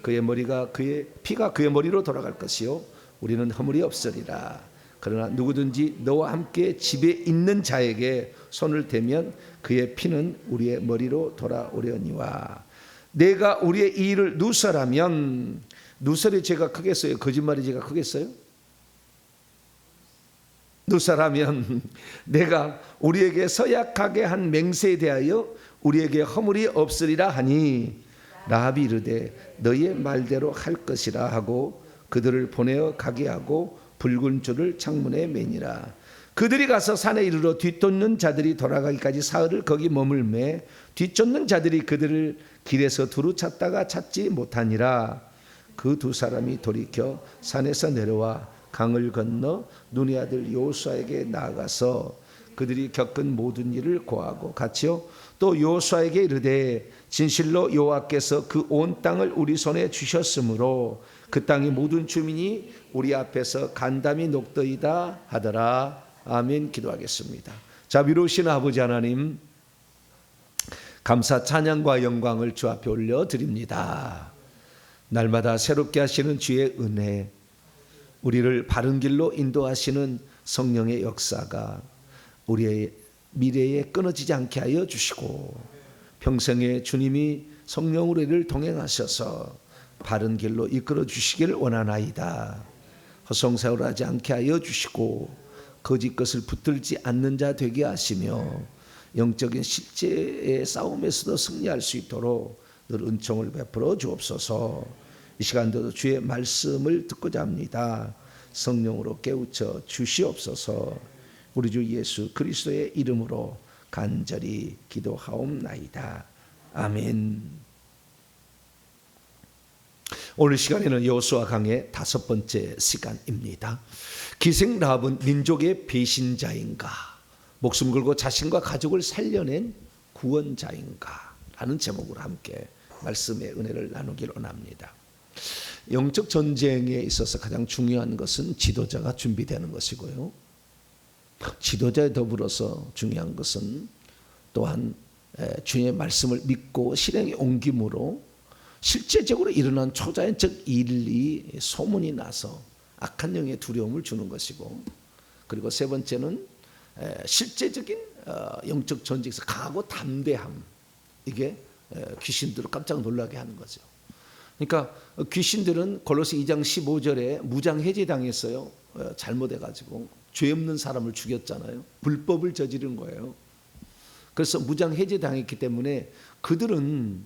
그의 머리가 그의 피가 그의 머리로 돌아갈 것이요 우리는 허물이 없으리라. 그러나 누구든지 너와 함께 집에 있는 자에게 손을 대면 그의 피는 우리의 머리로 돌아오려니와. 내가 우리의 이 일을 누설하면, 누설의 죄가 크겠어요? 거짓말의 죄가 크겠어요? 누설하면 내가 우리에게 서약하게 한 맹세에 대하여 우리에게 허물이 없으리라 하니 라합이 이르되 너희의 말대로 할 것이라 하고 그들을 보내어 가게 하고 붉은 줄을 창문에 매니라. 그들이 가서 산에 이르러 뒤쫓는 자들이 돌아가기까지 사흘을 거기 머물매 뒤쫓는 자들이 그들을 길에서 두루 찾다가 찾지 못하니라. 그 두 사람이 돌이켜 산에서 내려와 강을 건너 눈의 아들 여호수아에게 나아가서 그들이 겪은 모든 일을 고하고 같이요 또 여호수아에게 이르되 진실로 여호와께서 그 온 땅을 우리 손에 주셨으므로 그 땅의 모든 주민이 우리 앞에서 간담이 녹더이다 하더라. 아멘. 기도하겠습니다. 자, 위로우신 아버지 하나님, 감사 찬양과 영광을 주 앞에 올려드립니다. 날마다 새롭게 하시는 주의 은혜, 우리를 바른 길로 인도하시는 성령의 역사가 우리의 미래에 끊어지지 않게 하여 주시고 평생에 주님이 성령으로 우리를 동행하셔서 바른 길로 이끌어 주시기를 원하나이다. 허송세월하지 않게 하여 주시고 거짓 것을 붙들지 않는 자 되게 하시며 영적인 실제의 싸움에서도 승리할 수 있도록 늘 은총을 베풀어 주옵소서. 이 시간도 주의 말씀을 듣고자 합니다. 성령으로 깨우쳐 주시옵소서. 우리 주 예수 그리스도의 이름으로 간절히 기도하옵나이다. 아멘. 오늘 시간에는 여호수아 강의 5번째 시간입니다. 기생 라합은 민족의 배신자인가, 목숨 걸고 자신과 가족을 살려낸 구원자인가 라는 제목으로 함께 말씀의 은혜를 나누기를 원합니다. 영적 전쟁에 있어서 가장 중요한 것은 지도자가 준비되는 것이고요, 지도자에 더불어서 중요한 것은 또한 주의 말씀을 믿고 실행에 옮김으로 실제적으로 일어난 초자연적 일이 소문이 나서 악한 영의 두려움을 주는 것이고, 그리고 세 번째는 실제적인 영적 전쟁에서 강하고 담대함, 이게 귀신들을 깜짝 놀라게 하는 거죠. 그러니까 귀신들은 골로새 2장 15절에 무장해제당했어요. 잘못해가지고 죄 없는 사람을 죽였잖아요. 불법을 저지른 거예요. 그래서 무장해제당했기 때문에 그들은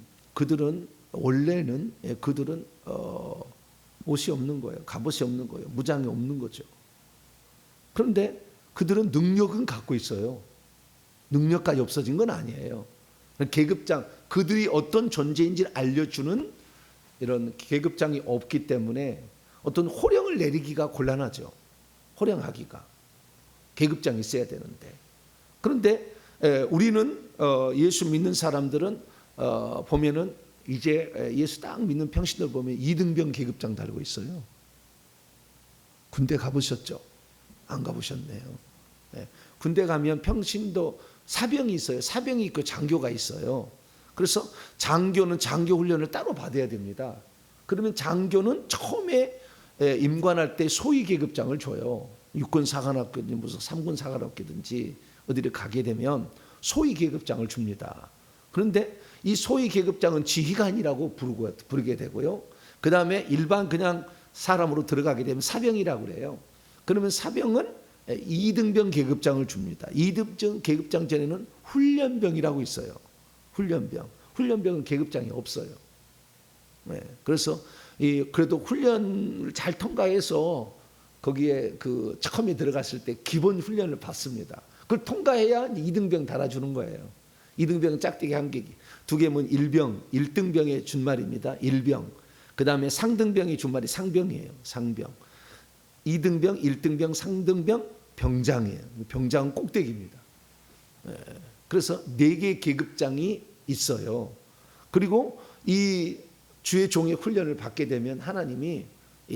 원래는 그들은 옷이 없는 거예요. 갑옷이 없는 거예요. 무장이 없는 거죠. 그런데 그들은 능력은 갖고 있어요. 능력까지 없어진 건 아니에요. 계급장, 그들이 어떤 존재인지를 알려주는 이런 계급장이 없기 때문에 어떤 호령을 내리기가 곤란하죠. 호령하기가. 계급장이 있어야 되는데. 그런데 우리는 예수 믿는 사람들은 보면은 이제 예수 딱 믿는 평신들 보면 2등병 계급장 달고 있어요. 군대 가보셨죠? 안 가보셨네요. 군대 가면 평신도 사병이 있어요. 사병이 있고 장교가 있어요. 그래서 장교는 장교 훈련을 따로 받아야 됩니다. 그러면 장교는 처음에 임관할 때 소위 계급장을 줘요. 육군 사관학교든지 무슨 3군 사관학교든지 어디를 가게 되면 소위 계급장을 줍니다. 그런데 이 소위 계급장은 지휘관이라고 부르게 되고요. 그 다음에 일반 그냥 사람으로 들어가게 되면 사병이라고 그래요. 그러면 사병은 2등병 계급장을 줍니다. 2등병 계급장 전에는 훈련병이라고 있어요. 훈련병은 계급장이 없어요. 그래서 그래도 훈련을 잘 통과해서 거기에 그 처음에 들어갔을 때 기본 훈련을 받습니다. 그걸 통과해야 2등병 달아주는 거예요. 2등병은 짝대기 한 개, 두 개면 1등병의 준말입니다. 1병. 그 다음에 상등병의 준말이 상병이에요. 상병. 2등병, 1등병, 상등병, 병장이에요. 병장은 꼭대기입니다. 그래서 4개의 계급장이 있어요. 그리고 이 주의 종의 훈련을 받게 되면 하나님이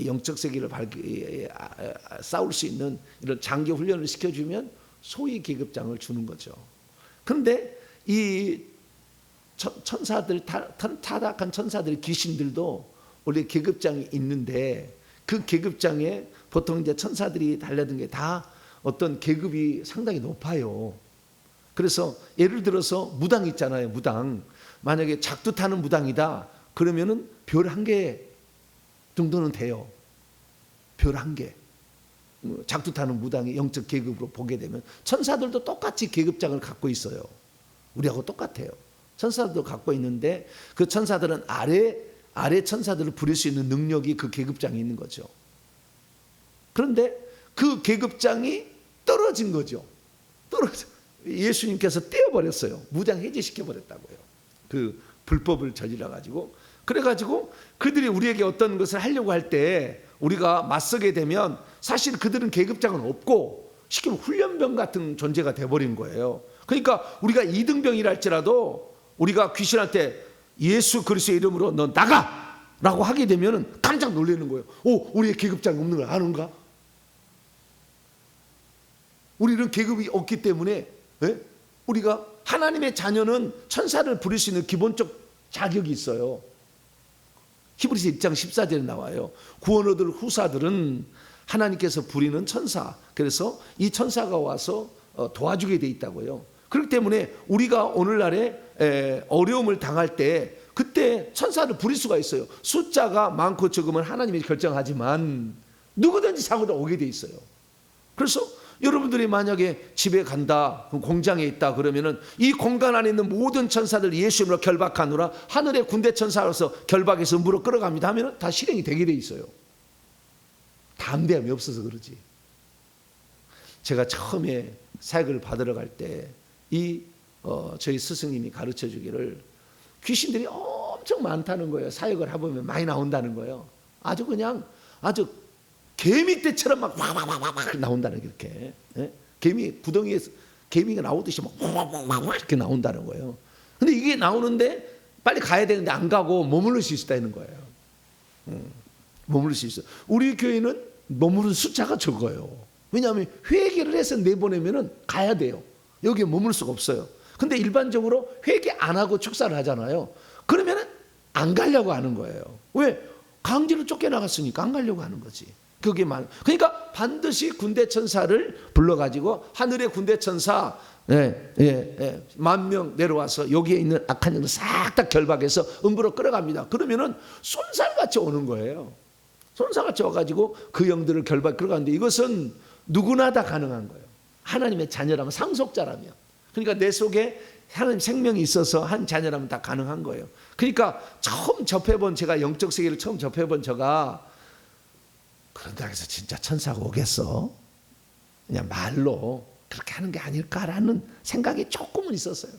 영적 세계를 싸울 수 있는 이런 장교 훈련을 시켜주면 소위 계급장을 주는 거죠. 그런데 이 천사들, 타락한 천사들, 귀신들도 원래 계급장이 있는데 그 계급장에 보통 이제 천사들이 달려든 게 다 어떤 계급이 상당히 높아요. 그래서 예를 들어서 무당 있잖아요. 무당. 만약에 작두 타는 무당이다. 그러면은 별 1개 정도는 돼요. 별 1개. 작두 타는 무당이 영적 계급으로 보게 되면 천사들도 똑같이 계급장을 갖고 있어요. 우리하고 똑같아요. 천사들도 갖고 있는데 그 천사들은 아래 천사들을 부릴 수 있는 능력이 그 계급장에 있는 거죠. 그런데 그 계급장이 떨어진 거죠. 예수님께서 떼어버렸어요. 무장해제시켜버렸다고요. 그 불법을 저질러 가지고. 그래가지고 그들이 우리에게 어떤 것을 하려고 할 때 우리가 맞서게 되면 사실 그들은 계급장은 없고 쉽게 말하면 훈련병 같은 존재가 돼버린 거예요. 그러니까 우리가 2등병이라 할지라도 우리가 귀신한테 예수 그리스도의 이름으로 너 나가! 라고 하게 되면 깜짝 놀라는 거예요. 오, 우리의 계급장이 없는 걸 아는가? 우리는 계급이 없기 때문에 우리가 하나님의 자녀는 천사를 부릴 수 있는 기본적 자격이 있어요. 히브리서 1장 14절에 나와요. 구원 얻을 후사들은 하나님께서 부리는 천사. 그래서 이 천사가 와서 도와주게 돼 있다고요. 그렇기 때문에 우리가 오늘날에 어려움을 당할 때 그때 천사를 부릴 수가 있어요. 숫자가 많고 적으면 하나님이 결정하지만 누구든지 자고도 오게 돼 있어요. 그래서 여러분들이 만약에 집에 간다, 공장에 있다 그러면은 이 공간 안에 있는 모든 천사들 예수님으로 결박하노라 하늘의 군대 천사로서 결박해서 물어 끌어갑니다 하면은 다 실행이 되게 돼 있어요. 담대함이 없어서 그러지. 제가 처음에 사역을 받으러 갈 때 저희 스승님이 가르쳐 주기를 귀신들이 엄청 많다는 거예요. 사역을 해보면 많이 나온다는 거예요. 아주 그냥 아주 개미떼처럼 막 와와와와 나온다는 게 이렇게. 개미 구덩이에서 개미가 나오듯이 막 와와와와 이렇게 나온다는 거예요. 근데 이게 나오는데 빨리 가야 되는데 안 가고 머무를 수 있다는 거예요. 머무를 수 있어. 우리 교회는 머무른 숫자가 적어요. 왜냐하면 회개를 해서 내보내면은 가야 돼요. 여기에 머물 수가 없어요. 근데 일반적으로 회개 안 하고 축사를 하잖아요. 그러면은 안 가려고 하는 거예요. 왜? 강제로 쫓겨나갔으니까 안 가려고 하는 거지. 그러니까 반드시 군대 천사를 불러가지고 하늘의 군대 천사 10,000명 내려와서 여기에 있는 악한 영을 싹 다 결박해서 음부로 끌어갑니다. 그러면은 쏜살같이 오는 거예요. 쏜살같이 와가지고 그 영들을 끌어가는데 이것은 누구나 다 가능한 거예요. 하나님의 자녀라면, 상속자라면. 그러니까 내 속에 하나님 생명이 있어서 한 자녀라면 다 가능한 거예요. 그러니까 제가 영적 세계를 처음 접해본 저가 그런다 해서 진짜 천사가 오겠어? 그냥 말로 그렇게 하는 게 아닐까라는 생각이 조금은 있었어요.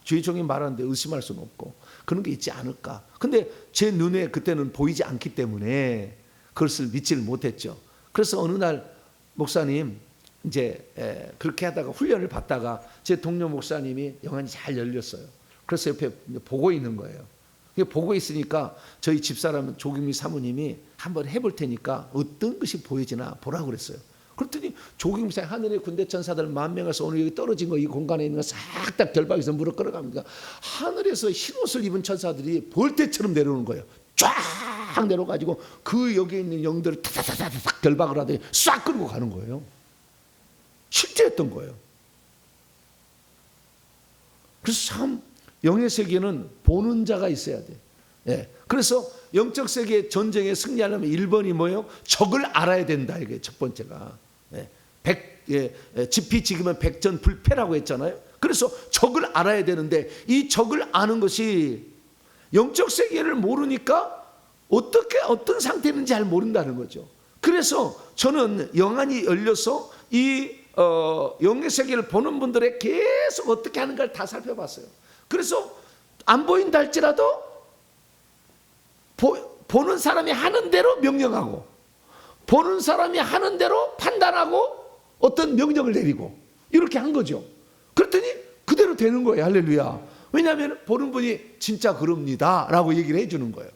주의 종이 말하는데 의심할 수는 없고 그런 게 있지 않을까. 근데 제 눈에 그때는 보이지 않기 때문에 그것을 믿지를 못했죠. 그래서 어느 날 목사님 이제 그렇게 하다가 훈련을 받다가 제 동료 목사님이 영안이 잘 열렸어요. 그래서 옆에 보고 있는 거예요. 보고 있으니까 저희 집사람 조경미 사모님이 한번 해볼 테니까 어떤 것이 보이지나 보라고 그랬어요. 그랬더니 조경미 사모님 하늘의 군대 천사들 10,000명에서 오늘 여기 떨어진 거 이 공간에 있는 거 싹 다 결박해서 물어 끌어갑니다. 하늘에서 흰옷을 입은 천사들이 벌떼처럼 내려오는 거예요. 쫙 내려가지고 그 여기 있는 영들을 타타타타타 결박을 하더니 싹 끌고 가는 거예요. 실제였던 거예요. 그래서 참 영의 세계는 보는 자가 있어야 돼. 그래서 영적 세계 전쟁에 승리하려면 1번이 뭐예요? 적을 알아야 된다. 이게 첫 번째가. 지피 지기면 백전불패라고 했잖아요. 그래서 적을 알아야 되는데 이 적을 아는 것이 영적 세계를 모르니까 어떤 상태인지 잘 모른다는 거죠. 그래서 저는 영안이 열려서 이 영의 세계를 보는 분들의 계속 어떻게 하는가를 다 살펴봤어요. 그래서 안 보인다 할지라도 보는 사람이 하는 대로 명령하고 보는 사람이 하는 대로 판단하고 어떤 명령을 내리고 이렇게 한 거죠. 그랬더니 그대로 되는 거예요. 할렐루야. 왜냐하면 보는 분이 진짜 그럽니다 라고 얘기를 해주는 거예요.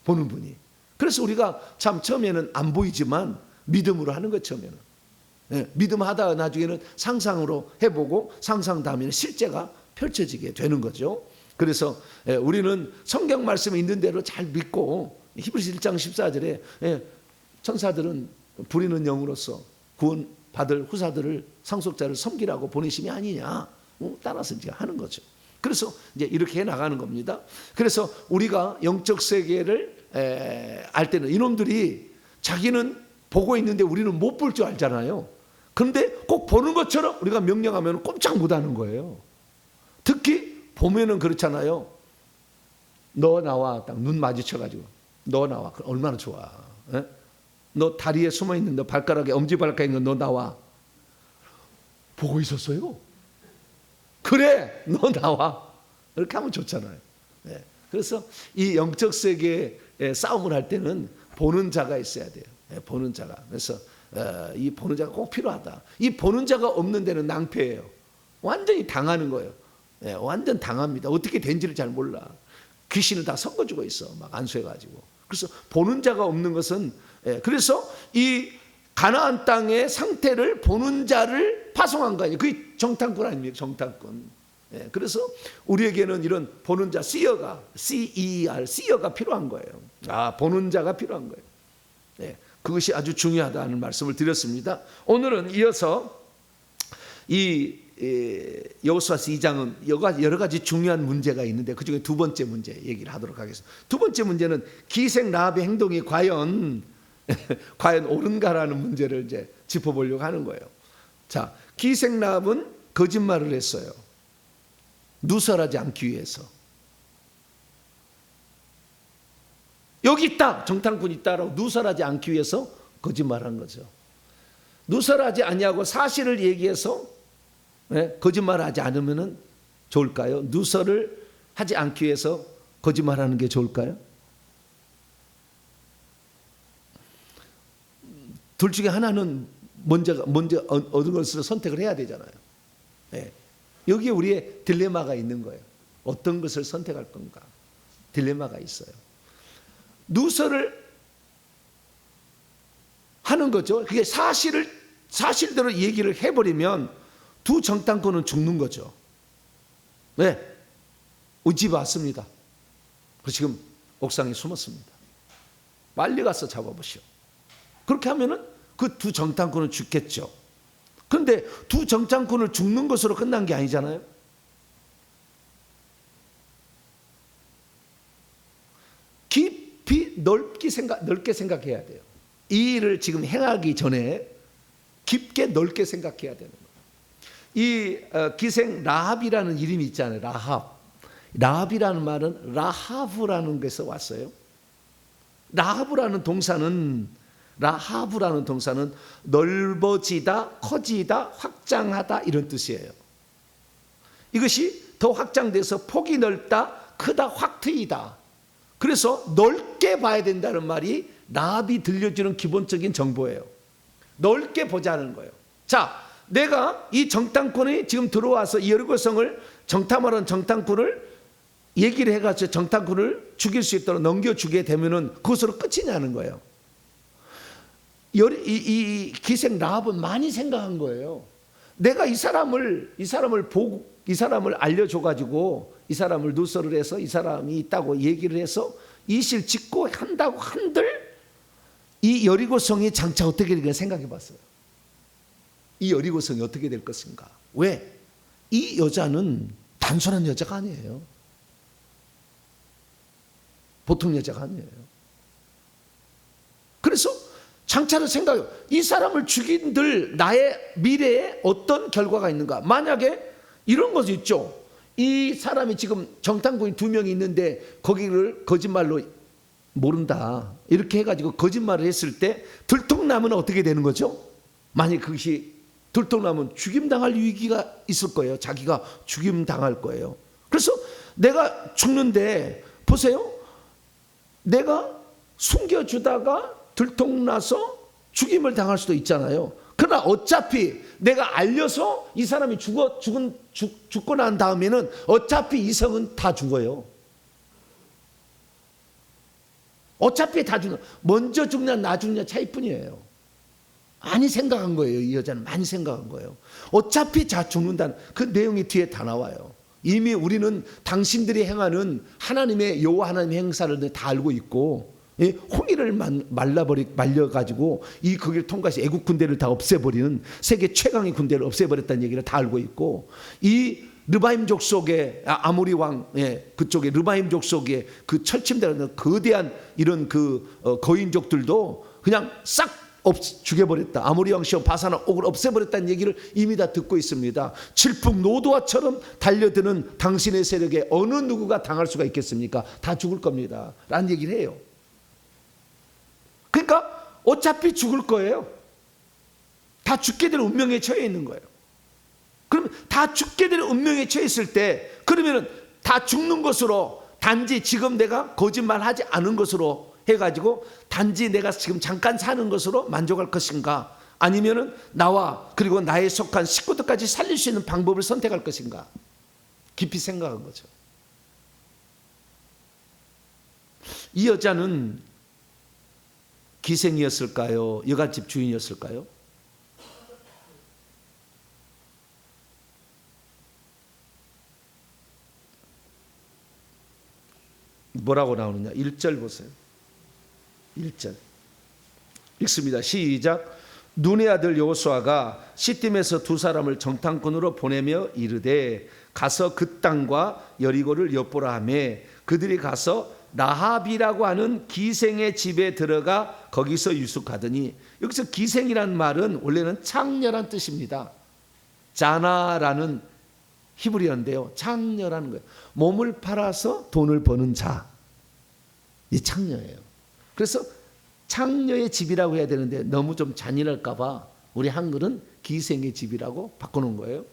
보는 분이. 그래서 우리가 참 처음에는 안 보이지만 믿음으로 하는 것 처음에는. 믿음 하다가 나중에는 상상으로 해보고 상상 다음에는 실제가 펼쳐지게 되는 거죠. 그래서 우리는 성경 말씀이 있는 대로 잘 믿고 히브리서 1장 14절에 천사들은 부리는 영으로서 구원받을 후사들을 상속자를 섬기라고 보내심이 아니냐, 따라서 이제 하는 거죠. 그래서 이제 이렇게 해 나가는 겁니다. 그래서 우리가 영적 세계를 알 때는 이놈들이 자기는 보고 있는데 우리는 못 볼 줄 알잖아요. 그런데 꼭 보는 것처럼 우리가 명령하면 꼼짝 못 하는 거예요. 특히 보면은 그렇잖아요. 너 나와, 딱 눈 마주쳐가지고 너 나와. 얼마나 좋아. 에? 너 다리에 숨어 있는 너 발가락에 엄지발가락에 있는 너 나와. 보고 있었어요. 그래, 너 나와. 이렇게 하면 좋잖아요. 예. 그래서 이 영적 세계의 싸움을 할 때는 보는 자가 있어야 돼요. 예, 보는 자가. 그래서 이 보는 자가 꼭 필요하다. 이 보는 자가 없는 데는 낭패예요. 완전히 당하는 거예요. 예, 완전 당합니다. 어떻게 된지를 잘 몰라. 귀신을 다 섞어주고 있어. 막 안수해가지고. 그래서 보는 자가 없는 것은 그래서 이 가나안 땅의 상태를 보는 자를 파송한 거 아니에요. 그게 정탐꾼 아닙니까? 정탐꾼. 그래서 우리에게는 이런 보는 자, seer가, C-E-R, seer가 필요한 거예요. 보는 자가 필요한 거예요. 그것이 아주 중요하다는 말씀을 드렸습니다. 오늘은 이어서 이 여호수아서 2장은 여러 가지 중요한 문제가 있는데 그중에 두 번째 문제 얘기를 하도록 하겠습니다. 두 번째 문제는 기생 라합의 행동이 과연 옳은가라는 문제를 이제 짚어보려고 하는 거예요. 자, 기생 라합은 거짓말을 했어요. 누설하지 않기 위해서. 여기 있다, 정탐꾼 있다라고 누설하지 않기 위해서 거짓말한 거죠. 누설하지 아니하고 사실을 얘기해서 거짓말하지 않으면 좋을까요? 누설을 하지 않기 위해서 거짓말하는 게 좋을까요? 둘 중에 하나는 먼저 어느 것을 선택을 해야 되잖아요. 여기에 우리의 딜레마가 있는 거예요. 어떤 것을 선택할 건가? 딜레마가 있어요. 누설을 하는 거죠. 그게 사실대로 얘기를 해버리면 두 정탐꾼은 죽는 거죠. 네, 우리 집에 왔습니다. 지금 옥상에 숨었습니다. 빨리 가서 잡아보시오. 그렇게 하면은 그 두 정탐꾼은 죽겠죠. 그런데 두 정탐꾼을 죽는 것으로 끝난 게 아니잖아요. 깊이 넓게 생각해야 돼요. 이 일을 지금 행하기 전에 깊게 넓게 생각해야 되는 거예요. 이 기생 라합이라는 이름이 있잖아요. 라합이라는 말은 라하브라는 것에서 왔어요. 라하브라는 동사는 넓어지다, 커지다, 확장하다 이런 뜻이에요. 이것이 더 확장돼서 폭이 넓다, 크다, 확 트이다. 그래서 넓게 봐야 된다는 말이 라합이 들려주는 기본적인 정보예요. 넓게 보자는 거예요. 자, 내가 이 정탐꾼이 지금 들어와서 이 여리고성을 정탐하는 정탐꾼을 얘기를 해가지고 정탐꾼을 죽일 수 있도록 넘겨주게 되면은 그것으로 끝이냐는 거예요. 이 기생 라합은 많이 생각한 거예요. 내가 이 사람을 보고 이 사람을 알려줘가지고 이 사람을 누설을 해서 이 사람이 있다고 얘기를 해서 이실 짓고 한다고 한들 이 여리고성이 장차 어떻게 될까 생각해 봤어요. 이 여리고성이 어떻게 될 것인가. 왜? 이 여자는 단순한 여자가 아니에요. 보통 여자가 아니에요. 그래서 장차를 생각해요. 이 사람을 죽인들 나의 미래에 어떤 결과가 있는가. 만약에 이런 것이 있죠. 이 사람이 지금 정탐꾼이 2명이 있는데 거기를 거짓말로 모른다 이렇게 해가지고 거짓말을 했을 때 들통나면 어떻게 되는 거죠? 만약 그것이 들통나면 죽임당할 위기가 있을 거예요. 자기가 죽임당할 거예요. 그래서 내가 죽는데 보세요. 내가 숨겨주다가 들통나서 죽임을 당할 수도 있잖아요. 그러나 어차피 내가 알려서 이 사람이 죽고 난 다음에는 어차피 이성은 다 죽어요. 어차피 다 죽는, 먼저 죽냐 나 죽냐 차이뿐이에요. 많이 생각한 거예요. 이 여자는 많이 생각한 거예요. 어차피 다 죽는다는 그 내용이 뒤에 다 나와요. 이미 우리는 당신들이 행하는 하나님의 여호와 하나님의 행사를 다 알고 있고, 홍해를 말려가지고 이 거기를 통과해서 애국 군대를 다 없애버리는 세계 최강의 군대를 없애버렸다는 얘기를 다 알고 있고, 이 르바임족 속에 아모리 왕 그쪽에 르바임족 속에 그 철침되는 거대한 이런 그 거인족들도 그냥 싹 죽여버렸다. 아모리 왕 시온 바산과 옥을 없애버렸다는 얘기를 이미 다 듣고 있습니다. 질풍 노도와처럼 달려드는 당신의 세력에 어느 누구가 당할 수가 있겠습니까? 다 죽을 겁니다 라는 얘기를 해요. 그러니까 어차피 죽을 거예요. 다 죽게 될 운명에 처해 있는 거예요. 그럼 다 죽게 될 운명에 처해 있을 때, 그러면은 다 죽는 것으로, 단지 지금 내가 거짓말하지 않은 것으로 해가지고 단지 내가 지금 잠깐 사는 것으로 만족할 것인가, 아니면은 나와 그리고 나에 속한 식구들까지 살릴 수 있는 방법을 선택할 것인가, 깊이 생각한 거죠. 이 여자는 기생이었을까요? 여갓집 주인이었을까요? 뭐라고 나오느냐? 1절 보세요. 1절 읽습니다. 시작. 눈의 아들 여호수아가 시딤에서 두 사람을 정탐꾼으로 보내며 이르되 가서 그 땅과 여리고를 엿보라 하며 그들이 가서 라합이라고 하는 기생의 집에 들어가 거기서 유숙하더니, 여기서 기생이란 말은 원래는 창녀란 뜻입니다. 자나라는 히브리어인데요, 창녀라는 거예요. 몸을 팔아서 돈을 버는 자, 이 창녀예요. 그래서 창녀의 집이라고 해야 되는데 너무 좀 잔인할까 봐 우리 한글은 기생의 집이라고 바꿔놓은 거예요.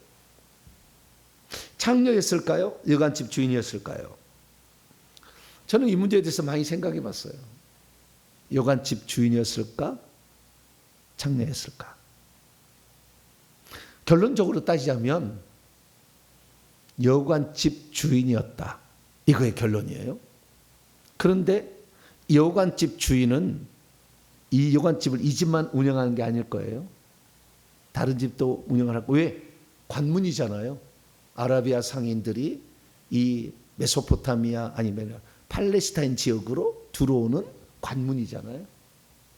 창녀였을까요? 여관집 주인이었을까요? 저는 이 문제에 대해서 많이 생각해 봤어요. 여관집 주인이었을까? 창녀였을까? 결론적으로 따지자면 여관집 주인이었다, 이거의 결론이에요. 그런데 여관집 주인은 이 여관집을 이 집만 운영하는 게 아닐 거예요. 다른 집도 운영을 하고, 왜? 관문이잖아요. 아라비아 상인들이 이 메소포타미아 아니면 팔레스타인 지역으로 들어오는 관문이잖아요.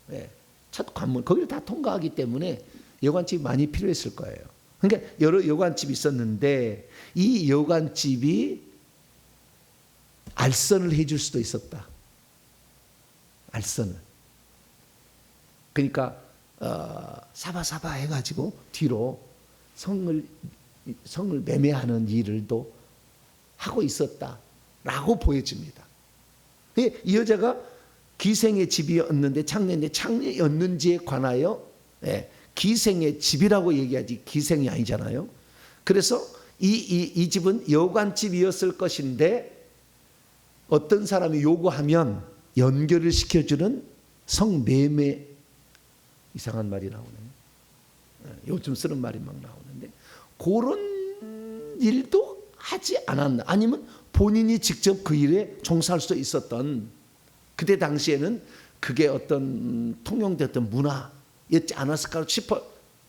네. 첫 관문, 거기를 다 통과하기 때문에 여관집이 많이 필요했을 거예요. 그러니까 여러 여관집이 있었는데 이 여관집이 알선을 해줄 수도 있었다. 알선을. 그러니까 사바사바 해가지고 뒤로 성을 매매하는 일을 또 하고 있었다라고 보여집니다. 이 여자가 기생의 집이었는데 창녀인데 창녀였는지에 관하여 기생의 집이라고 얘기하지 기생이 아니잖아요. 그래서 이 집은 여관집이었을 것인데 어떤 사람이 요구하면 연결을 시켜주는 성매매, 이상한 말이 나오네요. 요즘 쓰는 말이 막 나오는데 그런 일도 하지 않았나, 아니면 본인이 직접 그 일에 종사할 수 있었던, 그때 당시에는 그게 어떤 통용됐던 문화였지 않았을까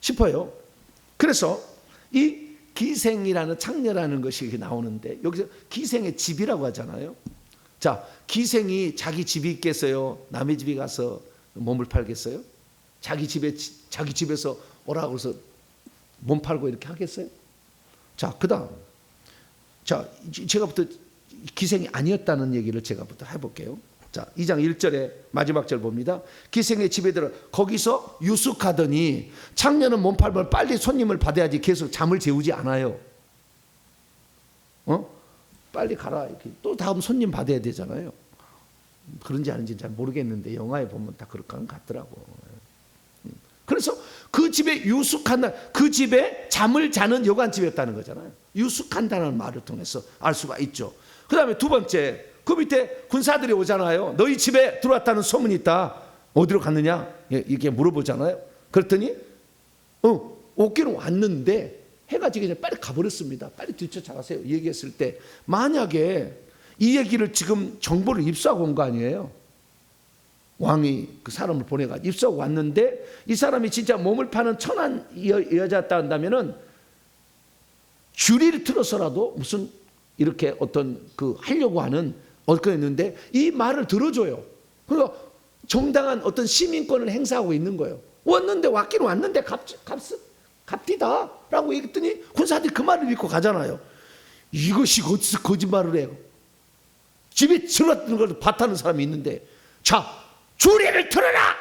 싶어요. 그래서 이 기생이라는 창녀라는 것이 나오는데 여기서 기생의 집이라고 하잖아요. 자, 기생이 자기 집이 있겠어요? 남의 집에 가서 몸을 팔겠어요? 자기 집에서 오라고 해서 몸 팔고 이렇게 하겠어요? 자, 그다음, 자, 제가부터 기생이 아니었다는 얘기를 제가부터 해볼게요. 자, 2장 1절에 마지막 절 봅니다. 기생의 집에 들어 거기서 유숙하더니, 창녀는 몸 팔면 빨리 손님을 받아야지 계속 잠을 재우지 않아요. 빨리 가라, 이렇게 또 다음 손님 받아야 되잖아요. 그런지 아닌지 잘 모르겠는데 영화에 보면 다 그럴 것 같더라고. 그래서 그 집에 유숙한다, 그 집에 잠을 자는 여관집이었다는 거잖아요. 유숙한다는 말을 통해서 알 수가 있죠. 그 다음에 두 번째, 그 밑에 군사들이 오잖아요. 너희 집에 들어왔다는 소문이 있다. 어디로 갔느냐? 이렇게 물어보잖아요. 그랬더니 오기는 왔는데 해가 지기 전에 빨리 가버렸습니다. 빨리 뒤쫓아가세요. 얘기했을 때, 만약에 이 얘기를 지금 정보를 입수하고 온 거 아니에요? 왕이 그 사람을 보내가지고 입수하고 왔는데 이 사람이 진짜 몸을 파는 천한 여자였다 한다면은 주리를 틀어서라도 무슨 이렇게 어떤 그 하려고 하는 어건했는데 이 말을 들어줘요. 그러니까 정당한 어떤 시민권을 행사하고 있는 거예요. 왔는데 왔기는 왔는데 값디다라고 얘기했더니 군사들이 그 말을 믿고 가잖아요. 이것이 어디서 거짓말을 해요. 집에 들어왔던 걸 봤다는 사람이 있는데, 자, 주례를 틀어라.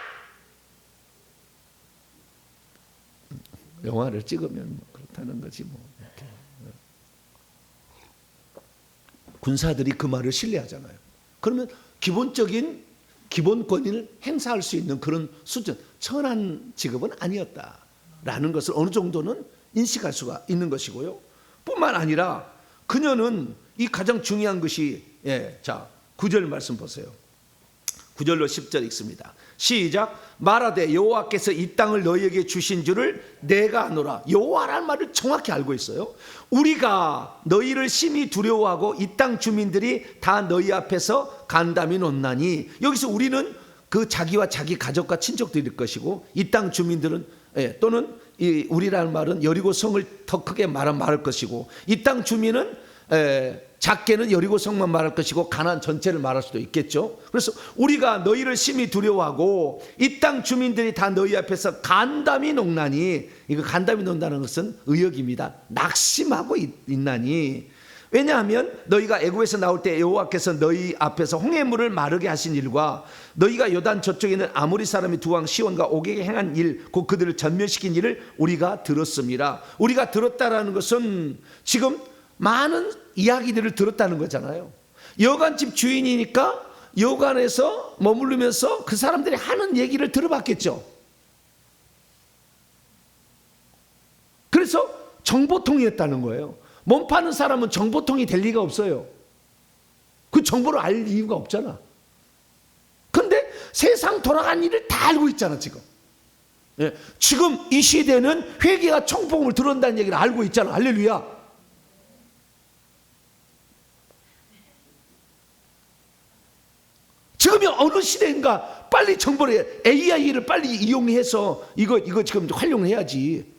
영화를 찍으면 뭐 그렇다는 거지 뭐. 이렇게. 군사들이 그 말을 신뢰하잖아요. 그러면 기본적인 기본 권위를 행사할 수 있는 그런 수준, 천한 직업은 아니었다라는 것을 어느 정도는 인식할 수가 있는 것이고요. 뿐만 아니라 그녀는 이 가장 중요한 것이, 자 9절 말씀 보세요. 9절로 10절 읽습니다. 시작. 말하되 여호와께서 이 땅을 너희에게 주신 줄을 내가 아노라. 여호와라는 말을 정확히 알고 있어요. 우리가 너희를 심히 두려워하고 이 땅 주민들이 다 너희 앞에서 간담이 놓나니, 여기서 우리는 그 자기와 자기 가족과 친족들일 것이고, 이 땅 주민들은 또는 이 우리라는 말은 여리고 성을 더 크게 말할 것이고, 이 땅 주민은 작게는 여리고 성만 말할 것이고 가나안 전체를 말할 수도 있겠죠. 그래서 우리가 너희를 심히 두려워하고 이 땅 주민들이 다 너희 앞에서 간담이 녹나니, 이거 간담이 논다는 것은 의역입니다. 낙심하고 있나니, 왜냐하면 너희가 애굽에서 나올 때 여호와께서 너희 앞에서 홍해물을 마르게 하신 일과 너희가 요단 저쪽에 있는 아모리 사람이 두 왕 시온과 옥에게 행한 일, 곧 그들을 전멸시킨 일을 우리가 들었습니다. 우리가 들었다라는 것은 지금 많은 이야기들을 들었다는 거잖아요. 여관집 주인이니까 여관에서 머무르면서 그 사람들이 하는 얘기를 들어봤겠죠. 그래서 정보통이었다는 거예요. 몸 파는 사람은 정보통이 될 리가 없어요. 그 정보를 알 이유가 없잖아. 근데 세상 돌아간 일을 다 알고 있잖아 지금. 지금 이 시대는 회개가 청복음을 들어온다는 얘기를 알고 있잖아. 할렐루야. 지금이 어느 시대인가 빨리 정보를, AI를 빨리 이용해서 이거 지금 활용을 해야지.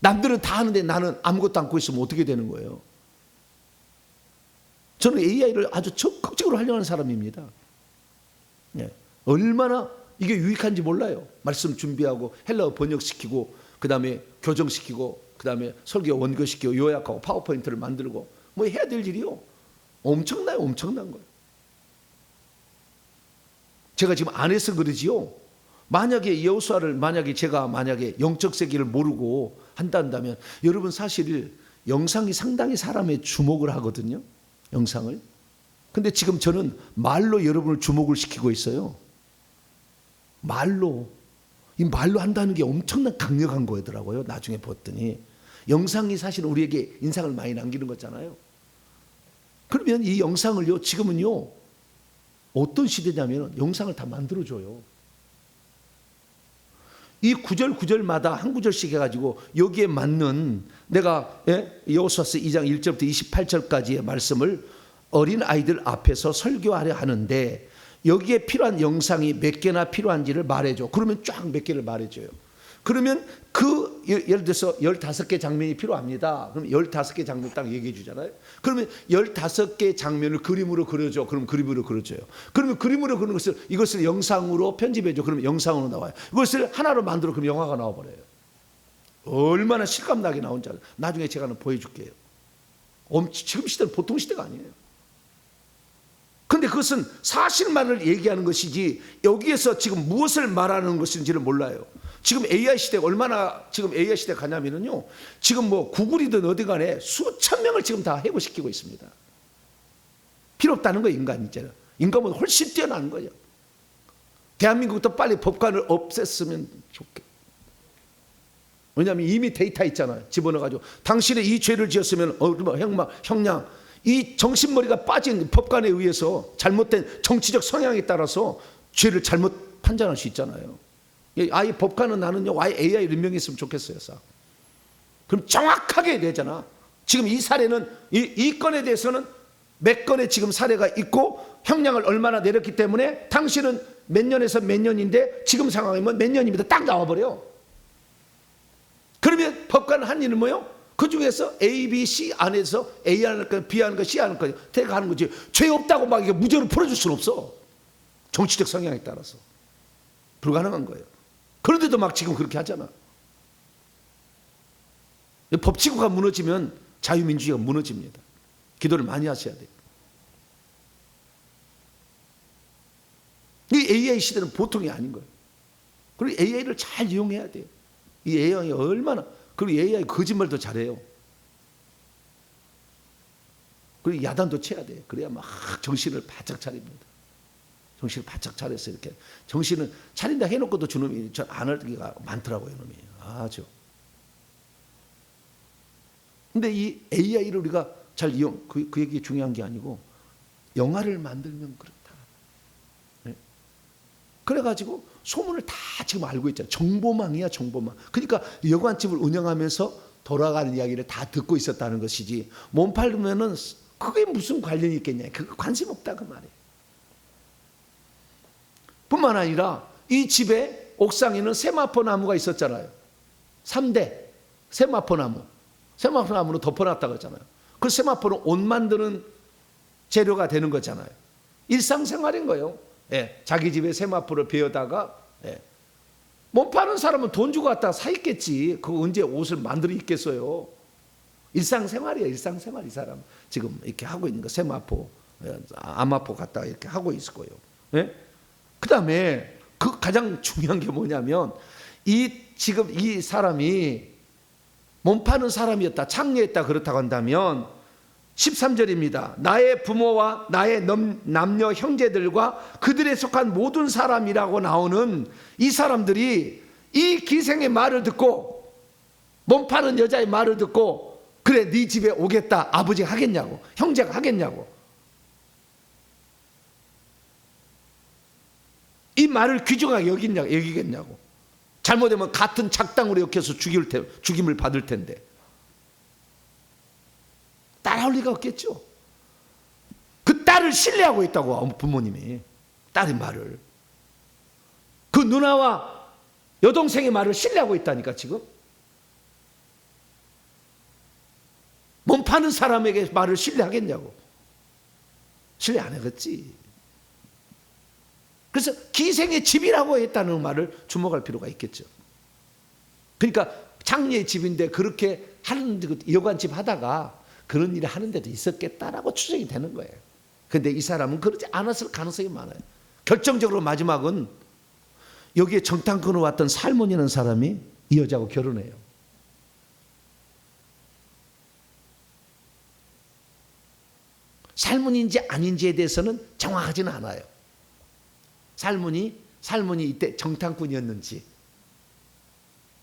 남들은 다 하는데 나는 아무것도 않고 있으면 어떻게 되는 거예요? 저는 AI를 아주 적극적으로 활용하는 사람입니다. 얼마나 이게 유익한지 몰라요. 말씀 준비하고 헬라어 번역시키고 그 다음에 교정시키고 그 다음에 설교 원고시키고 요약하고 파워포인트를 만들고 뭐 해야 될 일이요. 엄청나요. 엄청난 거예요. 제가 지금 안 해서 그러지요. 만약에 여호수아를 제가 만약에 영적 세계를 모르고 한다면 여러분 사실 영상이 상당히 사람의 주목을 하거든요. 영상을. 근데 지금 저는 말로 여러분을 주목을 시키고 있어요. 말로. 이 말로 한다는 게 엄청난 강력한 거더라고요. 나중에 봤더니 영상이 사실 우리에게 인상을 많이 남기는 거잖아요. 그러면 이 영상을요, 지금은요 어떤 시대냐면 영상을 다 만들어줘요. 이 구절마다 한 구절씩 해가지고 여기에 맞는, 내가 여호수아서 2장 1절부터 28절까지의 말씀을 어린 아이들 앞에서 설교하려 하는데 여기에 필요한 영상이 몇 개나 필요한지를 말해줘. 그러면 쫙 몇 개를 말해줘요. 그러면 그 예를 들어서 15개 장면이 필요합니다. 그럼 15개 장면 딱 얘기해 주잖아요. 그러면 15개 장면을 그림으로 그려줘. 그럼 그림으로 그려줘요. 그러면 그림으로 그리는 것을 이것을 영상으로 편집해줘. 그러면 영상으로 나와요. 이것을 하나로 만들어 그럼 영화가 나와버려요. 얼마나 실감나게 나온지 나중에 제가 보여줄게요. 지금 시대는 보통 시대가 아니에요. 근데 그것은 사실만을 얘기하는 것이지 여기에서 지금 무엇을 말하는 것인지를 몰라요. 지금 AI 시대가 얼마나 지금 AI 시대가 가냐면요, 지금 뭐 구글이든 어디 간에 수천 명을 지금 다 해고시키고 있습니다. 필요 없다는 거예요. 인간 이제는. 인간보다 훨씬 뛰어난 거예요. 대한민국도 빨리 법관을 없앴으면 좋겠. 왜냐하면 이미 데이터 있잖아요. 집어넣어가지고 당신이 이 죄를 지었으면 형량, 이 정신머리가 빠진 법관에 의해서 잘못된 정치적 성향에 따라서 죄를 잘못 판단할 수 있잖아요. 아예 법관은 나는요 아예 AI를 임명했으면 좋겠어요. 그럼 정확하게 되잖아. 지금 이 사례는 이 건에 대해서는 몇 건의 지금 사례가 있고 형량을 얼마나 내렸기 때문에 당신은 몇 년에서 몇 년인데 지금 상황이면 몇 년입니다. 딱 나와버려. 그러면 법관은 한 일은 뭐요? 그 중에서 A, B, C 안에서 A 하는 거, B 하는 거, C 하는 거 대가 하는 거지. 죄 없다고 막 이게 무죄로 풀어줄 수는 없어. 정치적 성향에 따라서 불가능한 거예요. 그런데도 막 지금 그렇게 하잖아. 법치고가 무너지면 자유민주주의가 무너집니다. 기도를 많이 하셔야 돼요. 이 AI 시대는 보통이 아닌 거예요. 그리고 AI를 잘 이용해야 돼요. 이 AI가 얼마나, 그리고 AI 거짓말도 잘해요. 그리고 야단도 쳐야 돼요. 그래야 막 정신을 바짝 차립니다. 정신을 바짝 차려서 이렇게 정신을 차린다 해놓고도 저놈이 안 할 때가 많더라고요. 놈이 아주. 근데 이 AI를 우리가 잘 이용, 그 얘기 중요한 게 아니고 영화를 만들면 그렇다. 네? 그래가지고 소문을 다 지금 알고 있잖아요. 정보망이야, 정보망. 그러니까 여관집을 운영하면서 돌아가는 이야기를 다 듣고 있었다는 것이지. 몸 팔면은 그게 무슨 관련이 있겠냐. 그거 관심 없다 그 말이에요. 뿐만 아니라 이 집에 옥상에는 세마포 나무가 있었잖아요. 3대 세마포 나무. 세마포 나무로 덮어놨다고 했잖아요. 그 세마포는 옷 만드는 재료가 되는 거잖아요. 일상생활인 거예요. 예, 자기 집에 세마포를 베어다가 예. 몸 파는 사람은 돈 주고 갖다가 사 입겠지. 그거 언제 옷을 만들어 입겠어요. 일상생활이에요. 일상생활. 이 사람 지금 이렇게 하고 있는 거 세마포, 아마포 갖다가 이렇게 하고 있을 거예요. 예? 그 다음에 그 가장 중요한 게 뭐냐면 지금 이 사람이 몸 파는 사람이었다, 창녀였다 그렇다고 한다면 13절입니다. 나의 부모와 나의 남녀 형제들과 그들에 속한 모든 사람이라고 나오는 이 사람들이 이 기생의 말을 듣고 몸 파는 여자의 말을 듣고 그래 네 집에 오겠다 아버지가 하겠냐고 형제가 하겠냐고 이 말을 귀중하게 여기겠냐고. 잘못하면 같은 작당으로 엮여서 죽임을 받을 텐데 따라올 리가 없겠죠. 그 딸을 신뢰하고 있다고 부모님이 딸의 말을 그 누나와 여동생의 말을 신뢰하고 있다니까. 지금 몸 파는 사람에게 말을 신뢰하겠냐고. 신뢰 안 하겠지. 그래서 기생의 집이라고 했다는 말을 주목할 필요가 있겠죠. 그러니까 창녀의 집인데 그렇게 하는 여관집 하다가 그런 일을 하는 데도 있었겠다라고 추정이 되는 거예요. 그런데 이 사람은 그러지 않았을 가능성이 많아요. 결정적으로 마지막은 여기에 정탐꾼으로 왔던 살몬이라는 사람이 이 여자하고 결혼해요. 살몬인지 아닌지에 대해서는 정확하지는 않아요. 살몬이 이때 정탐꾼이었는지.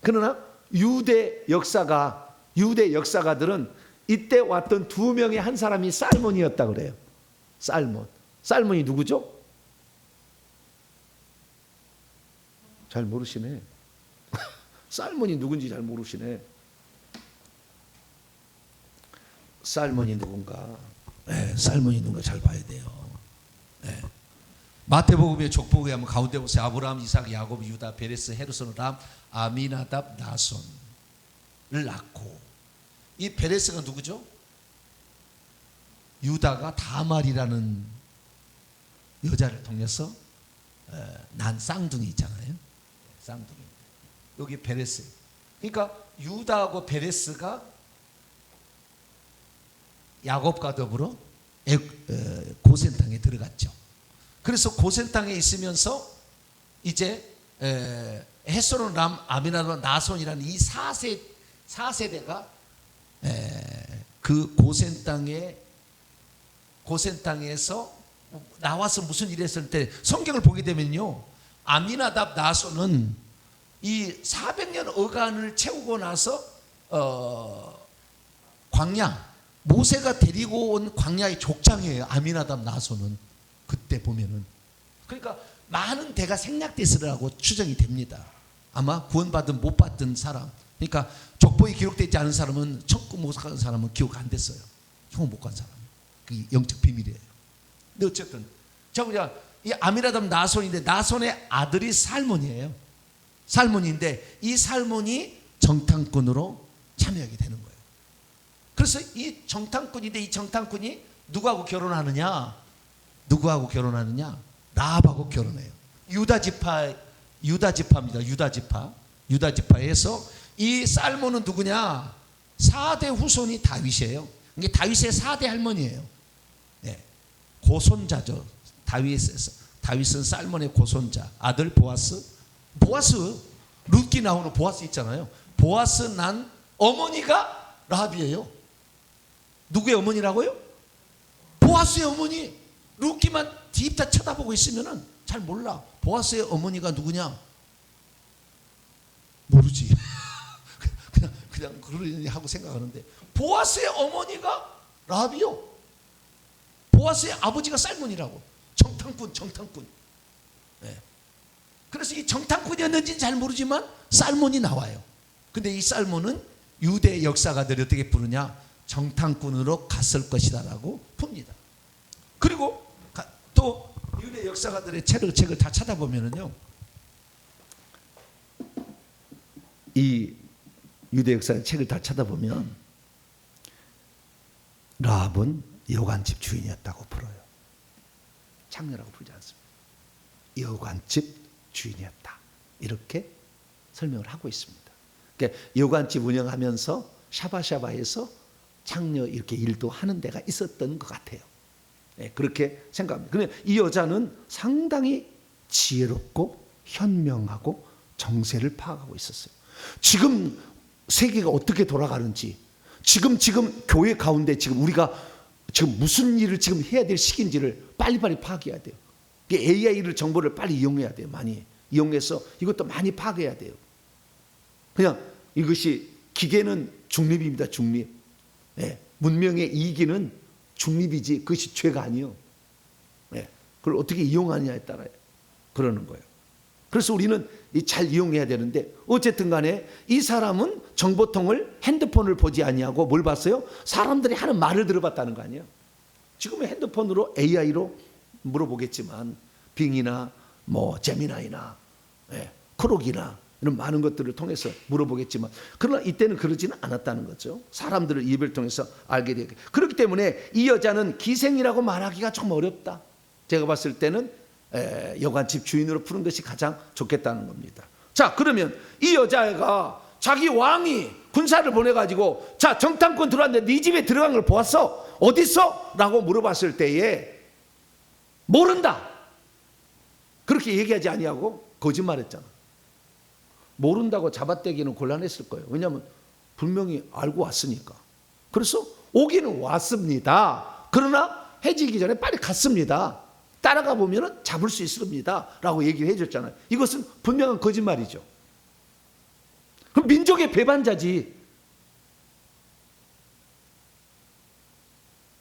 그러나 유대 역사가들은 이때 왔던 두 명의 한 사람이 살몬이었다 그래요. 살몬이 누구죠? 잘 모르시네. 살몬이 누군지 잘 모르시네. 살몬이 누군가? 네, 살몬이 누군가 잘 봐야 돼요. 네. 마태복음의 족보에 하면 가운데 보세요. 아브라함, 이삭, 야곱, 유다, 베레스, 헤르손, 람, 아미나답, 나손을 낳고, 이 베레스가 누구죠? 유다가 다말이라는 여자를 통해서 난 쌍둥이 있잖아요. 쌍둥이. 여기 베레스. 그러니까 유다하고 베레스가 야곱과 더불어 고센 땅에 들어갔죠. 그래서 고센 땅에 있으면서 이제 헤스론, 람, 아미나답, 나손이라는 이 4세대가 그 고센 땅에서 나와서 무슨 일을 했을 때 성경을 보게 되면요, 아미나답, 나손은 이 400년 어간을 채우고 나서 광야, 모세가 데리고 온 광야의 족장이에요. 아미나답, 나손은 그때 보면은. 그러니까 많은 대가 생략됐으라고 추정이 됩니다. 아마 구원받은 못 받은 사람, 그러니까 족보에 기록되지 않은 사람은, 천국 못 간 사람은 기록 안 됐어요. 형 못 간 사람. 그게 영적 비밀이에요. 근데 어쨌든 자, 우리가 이 아미나답 나손인데, 나손의 아들이 살몬이에요. 살몬인데 이 살몬이 정탐꾼으로 참여하게 되는 거예요. 그래서 이 정탐꾼인데 이 정탐꾼이 누구하고 결혼하느냐? 누구하고 결혼하느냐? 라합하고 결혼해요. 유다 지파입니다. 유다 지파에서 이 살몬은 누구냐? 4대 후손이 다윗이에요. 이게 다윗의 4대 할머니예요. 네. 고손자죠. 다윗은 살몬의 고손자. 아들 보아스. 룻기 나오는 보아스 있잖아요. 보아스 난 어머니가 라합이에요. 누구의 어머니라고요? 보아스의 어머니. 룻기만 딥다 쳐다보고 있으면은 잘 몰라. 보아스의 어머니가 누구냐? 모르지. 그냥 그러려니 하고 생각하는데 보아스의 어머니가 라합이요. 보아스의 아버지가 살몬이라고. 정탐꾼. 네. 그래서 이 정탐꾼이었는지는 잘 모르지만 살몬이 나와요. 근데 이 살몬은 유대 역사가들이 어떻게 부르냐? 정탐꾼으로 갔을 것이다라고 풉니다. 그리고 또 유대 역사가들의 책을 다 찾아보면은요, 이 유대 역사의 책을 다 찾아보면 라합은 여관집 주인이었다고 풀어요. 창녀라고 부르지 않습니다. 여관집 주인이었다. 이렇게 설명을 하고 있습니다. 그러니까 여관집 운영하면서 샤바샤바에서 창녀 이렇게 일도 하는 데가 있었던 것 같아요. 네, 그렇게 생각합니다. 그런데 이 여자는 상당히 지혜롭고 현명하고 정세를 파악하고 있었어요. 지금 세계가 어떻게 돌아가는지, 지금 교회 가운데 지금 우리가 지금 무슨 일을 지금 해야 될 시기인지를 빨리빨리 파악해야 돼요. AI를 정보를 빨리 이용해야 돼요. 많이 이용해서 이것도 많이 파악해야 돼요. 그냥 이것이 기계는 중립입니다. 중립. 네, 문명의 이기는 중립이지 그것이 죄가 아니에요. 네, 그걸 어떻게 이용하느냐에 따라 그러는 거예요. 그래서 우리는 잘 이용해야 되는데 어쨌든 간에 이 사람은 정보통을 핸드폰을 보지 아니하고 뭘 봤어요? 사람들이 하는 말을 들어봤다는 거 아니에요. 지금은 핸드폰으로 AI로 물어보겠지만 빙이나 뭐 제미나이나 크록이나 이런 많은 것들을 통해서 물어보겠지만 그러나 이때는 그러지는 않았다는 거죠. 사람들을 입을 통해서 알게 되게. 그렇기 때문에 이 여자는 기생이라고 말하기가 좀 어렵다. 제가 봤을 때는 여관집 주인으로 푸는 것이 가장 좋겠다는 겁니다. 자, 그러면 이 여자애가 자기 왕이 군사를 보내가지고 자, 정탐꾼 들어왔는데 네 집에 들어간 걸 보았어? 어디 있어? 라고 물어봤을 때에 모른다. 그렇게 얘기하지 아니하고 거짓말했잖아. 모른다고 잡아떼기는 곤란했을 거예요. 왜냐하면 분명히 알고 왔으니까. 그래서 오기는 왔습니다. 그러나 해지기 전에 빨리 갔습니다. 따라가 보면 잡을 수 있습니다. 라고 얘기를 해줬잖아요. 이것은 분명한 거짓말이죠. 그럼 민족의 배반자지.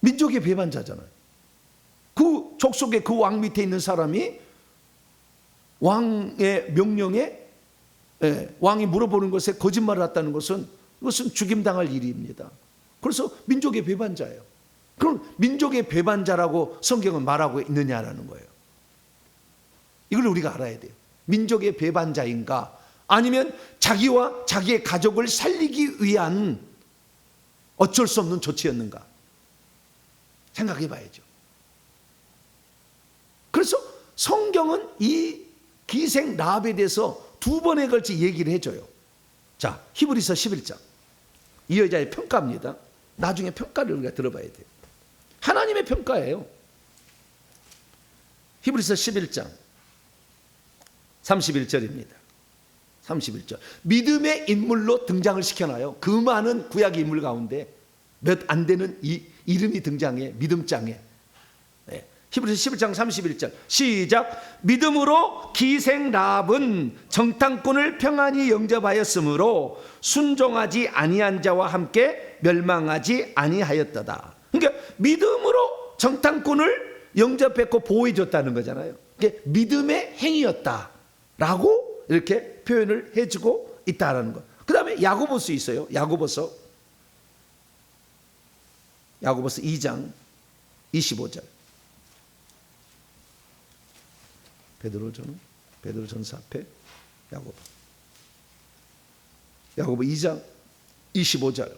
민족의 배반자잖아요. 그 족속의 그 왕 밑에 있는 사람이 왕의 명령에 왕이 물어보는 것에 거짓말을 했다는 것은 이것은 죽임당할 일입니다. 그래서 민족의 배반자예요. 그럼 민족의 배반자라고 성경은 말하고 있느냐라는 거예요. 이걸 우리가 알아야 돼요. 민족의 배반자인가 아니면 자기와 자기의 가족을 살리기 위한 어쩔 수 없는 조치였는가 생각해 봐야죠. 그래서 성경은 이 기생 라합에 대해서 두 번에 걸쳐 얘기를 해줘요. 자, 히브리서 11장. 이 여자의 평가입니다. 나중에 평가를 우리가 들어봐야 돼요. 하나님의 평가예요. 히브리서 11장 31절입니다. 31절. 믿음의 인물로 등장을 시켜놔요. 그 많은 구약의 인물 가운데 몇 안 되는 이 이름이 등장해. 믿음장에. 히브리서 11장 31절 시작. 믿음으로 기생 라합은 정탐꾼을 평안히 영접하였으므로 순종하지 아니한 자와 함께 멸망하지 아니하였도다. 그러니까 믿음으로 정탐꾼을 영접했고 보호해줬다는 거잖아요. 이게 믿음의 행위였다라고 이렇게 표현을 해주고 있다라는 거. 그 다음에 야고보서 있어요. 야고보서 2장 25절. 베드로전서 앞에 야고보 2장 25절.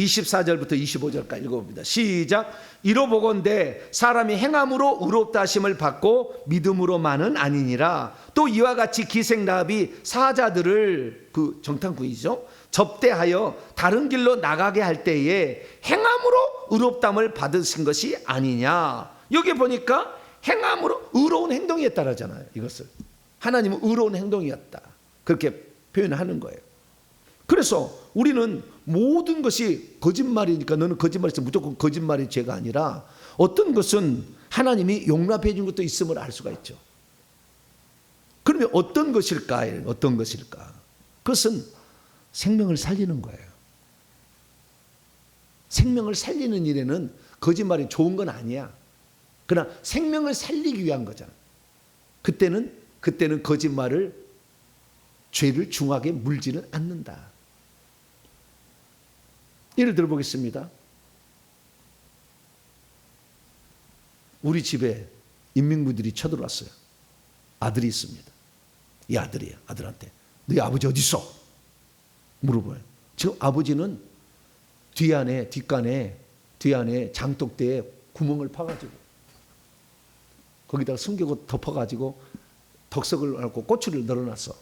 24절부터 25절까지 읽어봅니다. 시작. 이로보건대 사람이 행함으로 의롭다 하심을 받고 믿음으로만은 아니니라. 또 이와 같이 기생라합이 사자들을, 그 정탐꾼이죠, 접대하여 다른 길로 나가게 할 때에 행함으로 의롭담을 받으신 것이 아니냐. 여기 보니까 행함으로 의로운 행동이었다라잖아요. 이것을 하나님은 의로운 행동이었다, 그렇게 표현하는 거예요. 그래서 우리는 모든 것이 거짓말이니까 너는 거짓말해서 무조건 거짓말이 죄가 아니라 어떤 것은 하나님이 용납해 준 것도 있음을 알 수가 있죠. 그러면 어떤 것일까? 어떤 것일까? 그것은 생명을 살리는 거예요. 생명을 살리는 일에는 거짓말이 좋은 건 아니야. 그러나 생명을 살리기 위한 거잖아. 그때는 거짓말을, 죄를 중하게 물지는 않는다. 예를 들어 보겠습니다. 우리 집에 인민군들이 쳐들어왔어요. 아들이 있습니다. 이 아들이에요. 아들한테 너희 아버지 어디 있어? 물어봐요. 지금 아버지는 뒷간에 장독대에 구멍을 파가지고 거기다가 숨기고 덮어가지고 덕석을 앓고 꼬추를 널어놨어.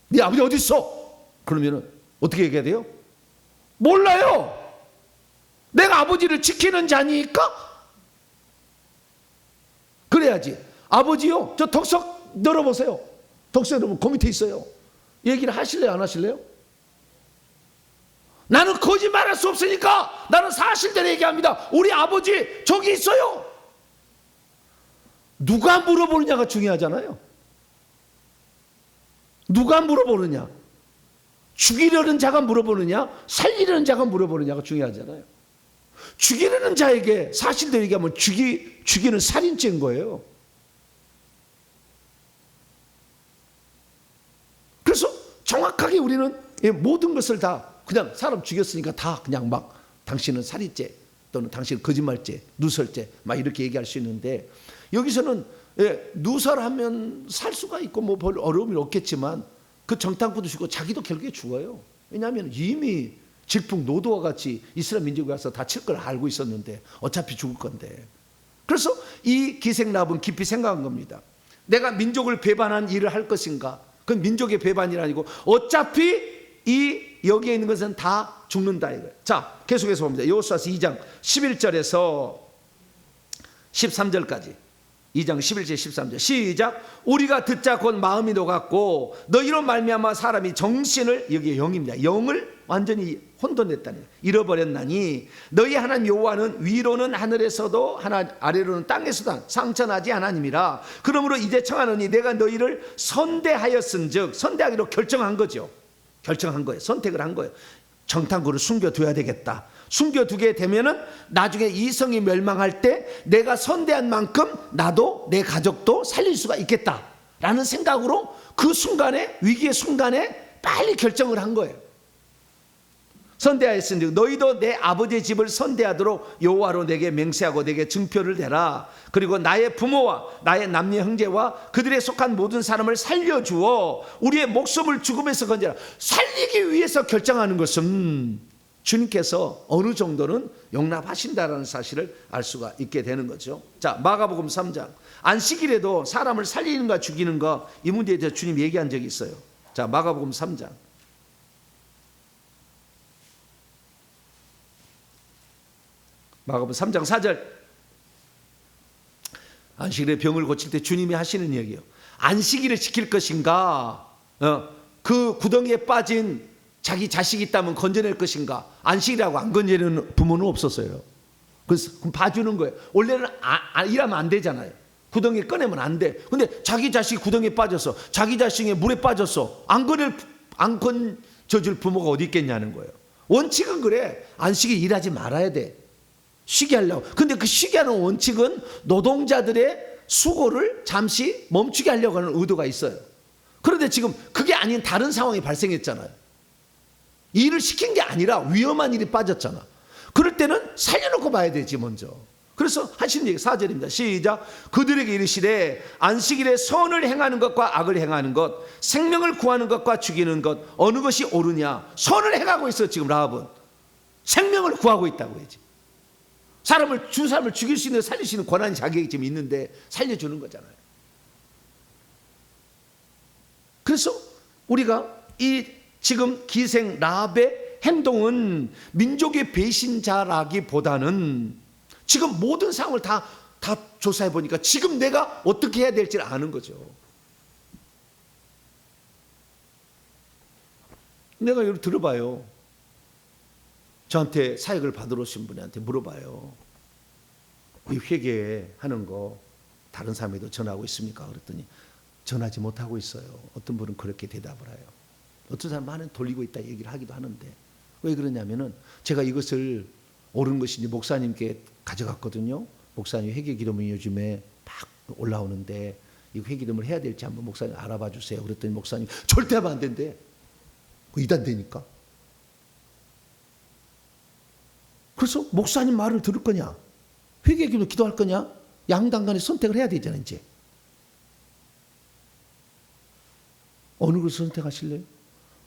네 아버지 어디 있어? 그러면은 어떻게 얘기해야 돼요? 몰라요. 내가 아버지를 지키는 자니까. 그래야지. 아버지요, 저 덕석 널어보세요. 덕석 여러분 그 밑에 있어요. 얘기를 하실래요, 안 하실래요? 나는 거짓말할 수 없으니까 나는 사실대로 얘기합니다. 우리 아버지 저기 있어요. 누가 물어보느냐가 중요하잖아요. 누가 물어보느냐, 죽이려는 자가 물어보느냐, 살리려는 자가 물어보느냐가 중요하잖아요. 죽이려는 자에게 사실대로 얘기하면 죽이는 살인죄인 거예요. 그래서 정확하게 우리는 모든 것을 다 그냥 사람 죽였으니까 다 그냥 막 당신은 살인죄 또는 당신은 거짓말죄, 누설죄 막 이렇게 얘기할 수 있는데, 여기서는 누설하면 살 수가 있고 뭐 별 어려움이 없겠지만 그 정탐꾼도 죽고 자기도 결국에 죽어요. 왜냐하면 이미 질풍노도와 같이 이스라엘 민족이 와서 다칠 걸 알고 있었는데 어차피 죽을 건데. 그래서 이 기생라합은 깊이 생각한 겁니다. 내가 민족을 배반한 일을 할 것인가? 그건 민족의 배반이 아니고 어차피 여기에 있는 것은 다 죽는다 이거예요. 자, 계속해서 봅니다. 여호수아서 2장 11절에서 13절까지. 2장 11절 13절 시작. 우리가 듣자 곧 마음이 녹았고 너희로 말미암아 사람이 정신을, 여기 영입니다, 영을 완전히 혼돈했다니 잃어버렸나니 너희 하나님 여호와는 위로는 하늘에서도 아래로는 땅에서도 상천하지 하나님이라. 그러므로 이제 청하노니 내가 너희를 선대하였은즉, 선대하기로 결정한 거죠. 결정한 거예요. 선택을 한 거예요. 정탐꾼을 숨겨둬야 되겠다. 숨겨두게 되면은 나중에 이성이 멸망할 때 내가 선대한 만큼 나도 내 가족도 살릴 수가 있겠다라는 생각으로 그 순간에, 위기의 순간에 빨리 결정을 한 거예요. 선대하였으니 너희도 내 아버지의 집을 선대하도록 여호와로 내게 맹세하고 내게 증표를 대라. 그리고 나의 부모와 나의 남녀 형제와 그들에 속한 모든 사람을 살려주어 우리의 목숨을 죽음에서 건져라. 살리기 위해서 결정하는 것은 주님께서 어느 정도는 용납하신다라는 사실을 알 수가 있게 되는 거죠. 자, 마가복음 3장. 안식일에도 사람을 살리는가 죽이는가 이 문제에 대해서 주님 얘기한 적이 있어요. 자, 마가복음 3장. 마가복음 3장 4절. 안식일에 병을 고칠 때 주님이 하시는 얘기예요. 안식일을 지킬 것인가, 그 구덩이에 빠진 자기 자식이 있다면 건져낼 것인가. 안식이라고 안 건져내는 부모는 없었어요. 그래서 봐주는 거예요. 원래는 일하면 안 되잖아요. 구덩이에 꺼내면 안 돼. 근데 자기 자식이 구덩이에 빠졌어, 자기 자식이 물에 빠졌어. 안 건져줄 부모가 어디 있겠냐는 거예요. 원칙은 그래. 안식일 일하지 말아야 돼. 쉬게 하려고. 근데 그 쉬게 하는 원칙은 노동자들의 수고를 잠시 멈추게 하려고 하는 의도가 있어요. 그런데 지금 그게 아닌 다른 상황이 발생했잖아요. 일을 시킨 게 아니라 위험한 일이 빠졌잖아. 그럴 때는 살려놓고 봐야 되지 먼저. 그래서 하시는 얘기 4절입니다. 시작. 그들에게 이르시되 안식일에 선을 행하는 것과 악을 행하는 것, 생명을 구하는 것과 죽이는 것 어느 것이 옳으냐. 선을 행하고 있어 지금 라합은. 생명을 구하고 있다고 해야지. 주 사람을 죽일 수 있는, 살릴 수 있는 권한이 자기에게 지금 있는데 살려주는 거잖아요. 그래서 우리가 이 지금 기생 라합의 행동은 민족의 배신자라기보다는 지금 모든 상황을 다 조사해 보니까 지금 내가 어떻게 해야 될지를 아는 거죠. 내가 여러분 들어봐요. 저한테 사역을 받으러 오신 분한테 물어봐요. 이 회개하는 거 다른 사람에도 전하고 있습니까? 그랬더니 전하지 못하고 있어요. 어떤 분은 그렇게 대답을 해요. 어떤 사람은 많은 돌리고 있다 얘기를 하기도 하는데 왜 그러냐면은 제가 이것을 옳은 것인지 목사님께 가져갔거든요. 목사님 회개 기도문이 요즘에 막 올라오는데 이 회개 기도문을 해야 될지 한번 목사님 알아봐 주세요. 그랬더니 목사님 절대 하면 안 된대. 이단되니까. 그래서 목사님 말을 들을 거냐? 회개 기도 기도할 거냐? 양당 간에 선택을 해야 되잖아요, 이제. 어느 것을 선택하실래요?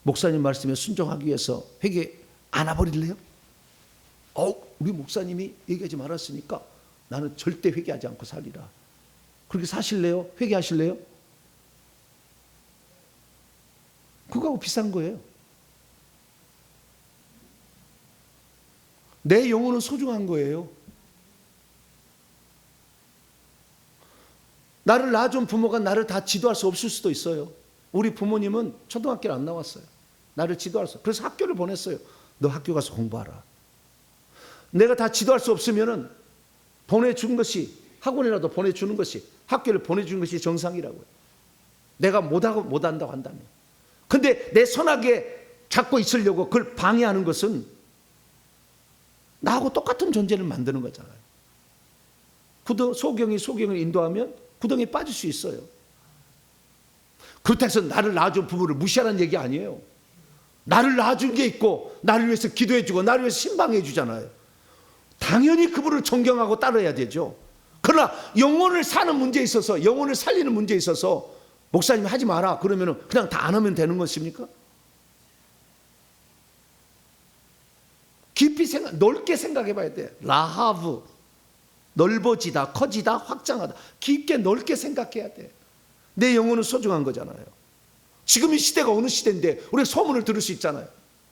목사님 말씀에 순종하기 위해서 회개 안 해버릴래요? 우리 목사님이 얘기하지 말았으니까 나는 절대 회개하지 않고 살리라. 그렇게 사실래요? 회개하실래요? 그거하고 비싼 거예요. 내 영혼은 소중한 거예요. 나를 낳아준 부모가 나를 다 지도할 수 없을 수도 있어요. 우리 부모님은 초등학교를 안 나왔어요. 나를 지도할 수. 그래서 학교를 보냈어요. 너 학교 가서 공부하라. 내가 다 지도할 수 없으면은 보내준 것이, 학원이라도 보내주는 것이, 학교를 보내주는 것이 정상이라고요. 내가 못한다고 한다면. 근데 내 선하게 잡고 있으려고 그걸 방해하는 것은 나하고 똑같은 존재를 만드는 거잖아요. 소경을 인도하면 구덩이에 빠질 수 있어요. 그렇다고 해서 나를 낳아준 부모를 무시하라는 얘기 아니에요. 나를 낳아준 게 있고 나를 위해서 기도해주고 나를 위해서 신방해주잖아요. 당연히 그분을 존경하고 따라야 되죠. 그러나 영혼을 사는 문제에 있어서, 영혼을 살리는 문제에 있어서 목사님이 하지 마라 그러면 그냥 다 안 하면 되는 것입니까? 깊이 넓게 생각해 봐야 돼. 라하브, 넓어지다, 커지다, 확장하다. 깊게 넓게 생각해야 돼. 내 영혼은 소중한 거잖아요. 지금 이 시대가 어느 시대인데 우리가 소문을 들을 수 있잖아요.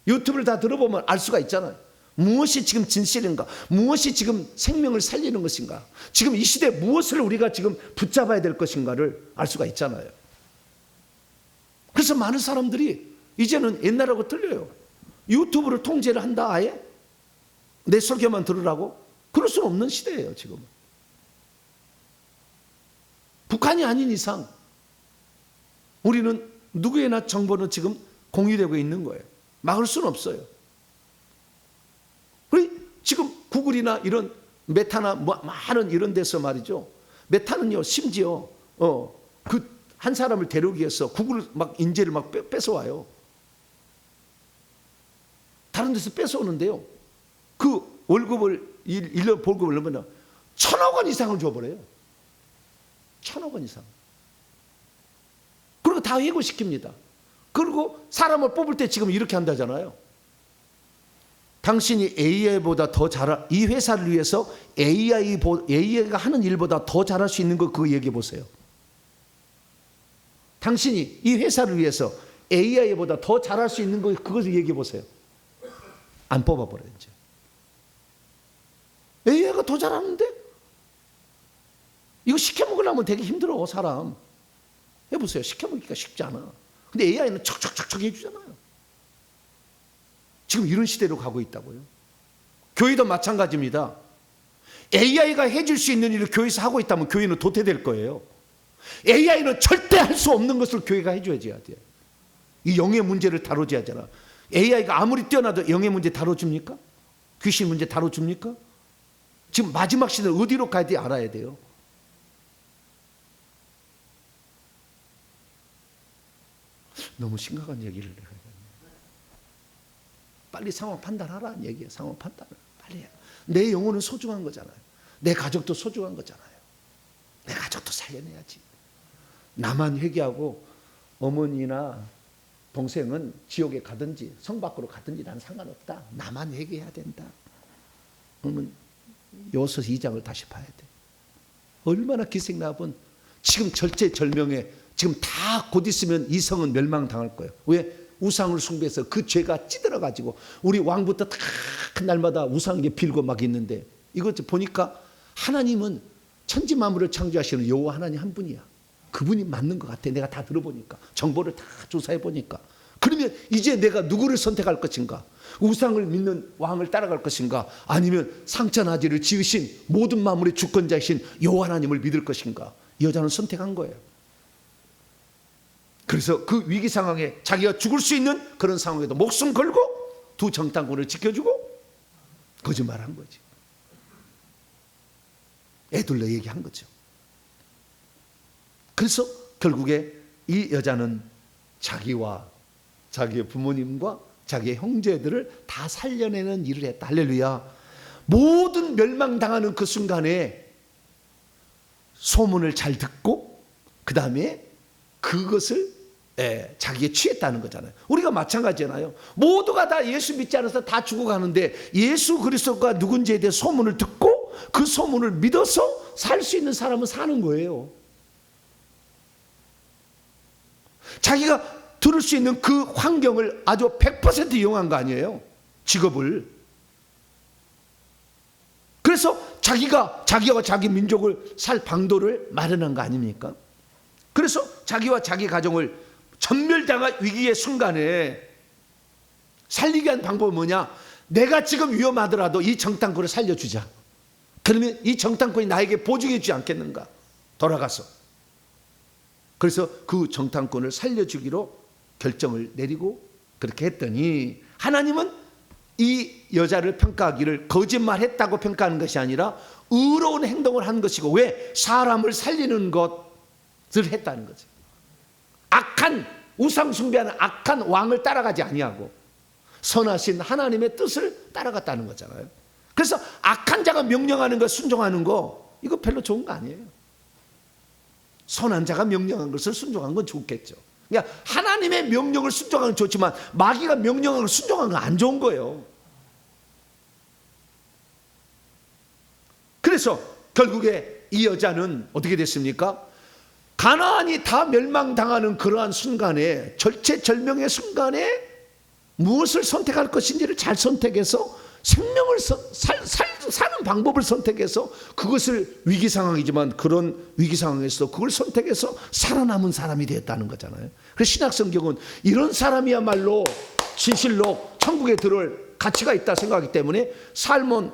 유튜브를 다 들어보면 알 수가 있잖아요. 무엇이 지금 진실인가? 무엇이 지금 생명을 살리는 것인가? 지금 이 시대에 무엇을 우리가 지금 붙잡아야 될 것인가를 알 수가 있잖아요. 그래서 많은 사람들이 이제는 옛날하고 틀려요. 유튜브를 통제를 한다 아예? 내 설교만 들으라고? 그럴 수는 없는 시대예요 지금은. 북한이 아닌 이상 우리는 누구에나 정보는 지금 공유되고 있는 거예요. 막을 수는 없어요. 지금 구글이나 이런 메타나 많은 이런 데서 말이죠. 메타는요 심지어 그 한 사람을 데려오기 위해서 구글 막 인재를 막 뺏어와요. 다른 데서 뺏어오는데요. 그 월급을 1년 월급을 넣으면 1,000억 원 이상을 줘버려요. 1,000억 원 이상. 그리고 다 해고시킵니다. 그리고 사람을 뽑을 때 지금 이렇게 한다잖아요. 당신이 AI보다 더 잘할, 이 회사를 위해서 AI가 하는 일보다 더 잘할 수 있는 거 그거 얘기해 보세요. 당신이 이 회사를 위해서 AI보다 더 잘할 수 있는 거 그것을 얘기해 보세요. 안 뽑아버려요 이제. AI가 더 잘하는데? 이거 시켜먹으려면 되게 힘들어 사람. 해보세요. 시켜먹기가 쉽지 않아. 근데 AI는 척척척척 해주잖아요. 지금 이런 시대로 가고 있다고요. 교회도 마찬가지입니다. AI가 해줄 수 있는 일을 교회에서 하고 있다면 교회는 도태될 거예요. AI는 절대 할 수 없는 것을 교회가 해줘야지 돼요. 이 영의 문제를 다뤄줘야 하잖아. AI가 아무리 뛰어나도 영의 문제 다뤄줍니까? 귀신 문제 다뤄줍니까? 지금 마지막 시대는 어디로 가야 돼 알아야 돼요. 너무 심각한 얘기를 해야 돼. 빨리 상황 판단하라는 얘기예요. 상황 판단을 빨리 해. 내 영혼은 소중한 거잖아요. 내 가족도 소중한 거잖아요. 내 가족도 살려내야지. 나만 회개하고 어머니나 동생은 지옥에 가든지 성 밖으로 가든지 나는 상관없다. 나만 회개해야 된다. 그러면 요서 2장을 다시 봐야 돼. 얼마나 기생나분 지금 절체절명에 지금 다 곧 있으면 이 성은 멸망당할 거예요. 왜? 우상을 숭배해서 그 죄가 찌들어가지고 우리 왕부터 다 날마다 우상에게 빌고 막 있는데 이거 보니까 하나님은 천지만물을 창조하시는 여호와 하나님 한 분이야. 그분이 맞는 것 같아. 내가 다 들어보니까 정보를 다 조사해 보니까. 그러면 이제 내가 누구를 선택할 것인가? 우상을 믿는 왕을 따라갈 것인가? 아니면 상천하지를 지으신 모든 만물의 주권자이신 여호와 하나님을 믿을 것인가? 이 여자는 선택한 거예요. 그래서 그 위기 상황에 자기가 죽을 수 있는 그런 상황에도 목숨 걸고 두 정탐꾼을 지켜주고 거짓말한 거지. 애둘러 얘기한 거죠. 그래서 결국에 이 여자는 자기와 자기의 부모님과 자기의 형제들을 다 살려내는 일을 했다. 할렐루야. 모든 멸망당하는 그 순간에 소문을 잘 듣고 그 다음에 그것을 자기에 취했다는 거잖아요. 우리가 마찬가지잖아요. 모두가 다 예수 믿지 않아서 다 죽어가는데 예수 그리스도가 누군지에 대해 소문을 듣고 그 소문을 믿어서 살 수 있는 사람은 사는 거예요. 자기가 들을 수 있는 그 환경을 아주 100% 이용한 거 아니에요. 직업을. 그래서 자기와 자기 민족을 살 방도를 마련한 거 아닙니까? 그래서 자기와 자기 가정을 전멸당할 위기의 순간에 살리기 위한 방법은 뭐냐? 내가 지금 위험하더라도 이 정탐꾼을 살려주자. 그러면 이 정탐꾼이 나에게 보증해 주지 않겠는가? 돌아가서. 그래서 그 정탐꾼을 살려주기로 결정을 내리고 그렇게 했더니 하나님은 이 여자를 평가하기를 거짓말했다고 평가하는 것이 아니라 의로운 행동을 한 것이고, 왜? 사람을 살리는 것을 했다는 거죠. 악한 우상 숭배하는 악한 왕을 따라가지 아니하고 선하신 하나님의 뜻을 따라갔다는 거잖아요. 그래서 악한 자가 명령하는 것 순종하는 거 이거 별로 좋은 거 아니에요. 선한 자가 명령한 것을 순종한 건 좋겠죠. 그러니까 하나님의 명령을 순종하는 건 좋지만 마귀가 명령한 걸 순종하는 건 안 좋은 거예요. 그래서 결국에 이 여자는 어떻게 됐습니까? 가나안이 다 멸망당하는 그러한 순간에, 절체절명의 순간에 무엇을 선택할 것인지를 잘 선택해서 생명을 사는 방법을 선택해서 그것을 위기 상황이지만 그런 위기 상황에서 그걸 선택해서 살아남은 사람이 되었다는 거잖아요. 그래서 신약 성경은 이런 사람이야말로 진실로 천국에 들어올 가치가 있다 생각하기 때문에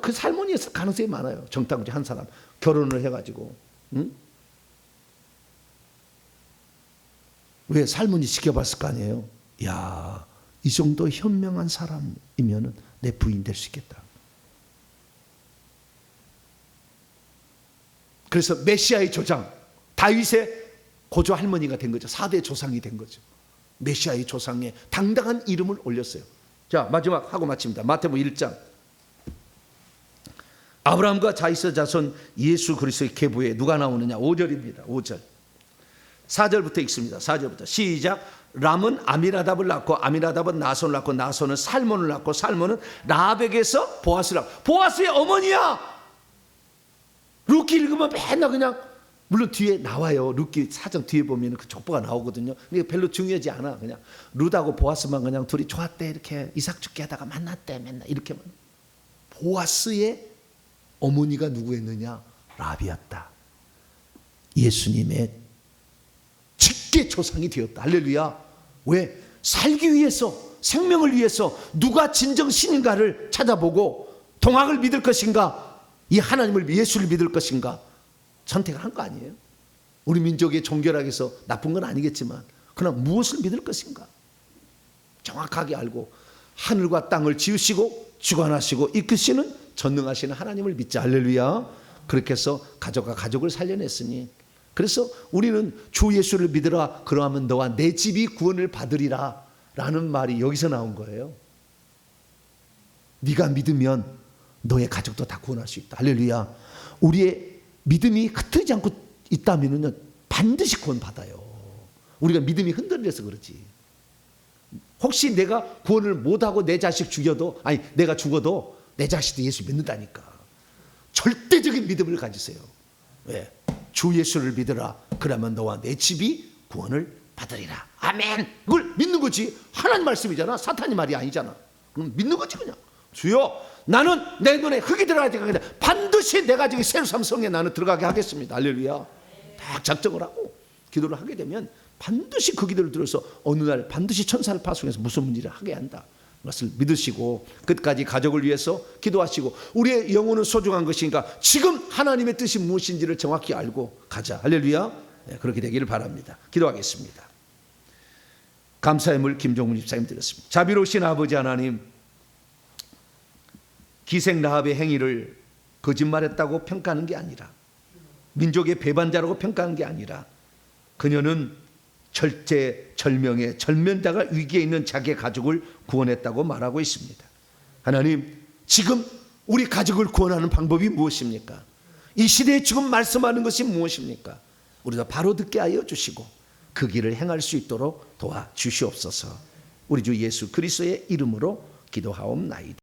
그 살몬이 있을 가능성이 많아요. 정탐꾼 한 사람 결혼을 해가지고, 응? 왜? 살몬이 지켜봤을 거 아니에요. 야, 이 정도 현명한 사람이면 내 부인 될 수 있겠다. 그래서 메시아의 조상, 다윗의 고조 할머니가 된 거죠. 4대 조상이 된 거죠. 메시아의 조상에 당당한 이름을 올렸어요. 자, 마지막 하고 마칩니다. 마태복음 1장. 아브라함과 자이스 자손 예수 그리스도의 계보에 누가 나오느냐? 5절입니다. 5절. 4절부터 읽습니다. 4절부터 시작. 람은 아미나답을 낳고 아미나답은 나손을 낳고 나손은 살몬을 낳고 살몬은 라벡에서 보아스를 낳고, 보아스의 어머니야. 루키 읽으면 맨날 그냥, 물론 뒤에 나와요. 루키 사정 뒤에 보면 그 족보가 나오거든요. 근데 별로 중요하지 않아. 그냥 룻하고 보아스만 그냥 둘이 좋았대, 이렇게 이삭 죽게 하다가 만났대, 맨날 이렇게만. 보아스의 어머니가 누구였느냐? 라비였다. 예수님의 직계 조상이 되었다. 할렐루야. 왜? 살기 위해서, 생명을 위해서 누가 진정 신인가를 찾아보고 동학을 믿을 것인가, 이 하나님을, 예수를 믿을 것인가 선택을 한 거 아니에요. 우리 민족의 종교락에서 나쁜 건 아니겠지만 그러나 무엇을 믿을 것인가 정확하게 알고 하늘과 땅을 지으시고 주관하시고 이끄시는 전능하시는 하나님을 믿자. 할렐루야. 그렇게 해서 가족과 가족을 살려냈으니, 그래서 우리는 주 예수를 믿으라, 그러하면 너와 내 집이 구원을 받으리라 라는 말이 여기서 나온 거예요. 네가 믿으면 너의 가족도 다 구원할 수 있다. 할렐루야. 우리의 믿음이 흐트리지 않고 있다면 반드시 구원 받아요. 우리가 믿음이 흔들려서 그렇지. 혹시 내가 구원을 못하고 내 자식 죽여도, 아니 내가 죽어도 내 자식도 예수 믿는다니까. 절대적인 믿음을 가지세요. 왜? 주 예수를 믿으라. 그러면 너와 내 집이 구원을 받으리라. 아멘. 그걸 믿는 거지. 하나님 말씀이잖아. 사탄이 말이 아니잖아. 그럼 믿는 거지 그냥. 주여, 나는 내 눈에 흙이 들어가야 되겠다. 반드시 내가 저기 새로 삼성에 나는 들어가게 하겠습니다. 할렐루야. 딱 작정을 하고 기도를 하게 되면 반드시 그 기도를 들어서 어느 날 반드시 천사를 파송해서 무슨 문제를 하게 한다. 그것을 믿으시고 끝까지 가족을 위해서 기도하시고, 우리의 영혼은 소중한 것이니까 지금 하나님의 뜻이 무엇인지를 정확히 알고 가자. 할렐루야. 네, 그렇게 되기를 바랍니다. 기도하겠습니다. 감사의 물 김종문 집사님 드렸습니다. 자비로우신 아버지 하나님, 기생 라합의 행위를 거짓말했다고 평가하는 게 아니라, 민족의 배반자라고 평가하는 게 아니라, 그녀는 절제절명의 절면자가 위기에 있는 자기의 가족을 구원했다고 말하고 있습니다. 하나님, 지금 우리 가족을 구원하는 방법이 무엇입니까? 이 시대에 지금 말씀하는 것이 무엇입니까? 우리가 바로 듣게 하여 주시고 그 길을 행할 수 있도록 도와주시옵소서. 우리 주 예수 그리스도의 이름으로 기도하옵나이다.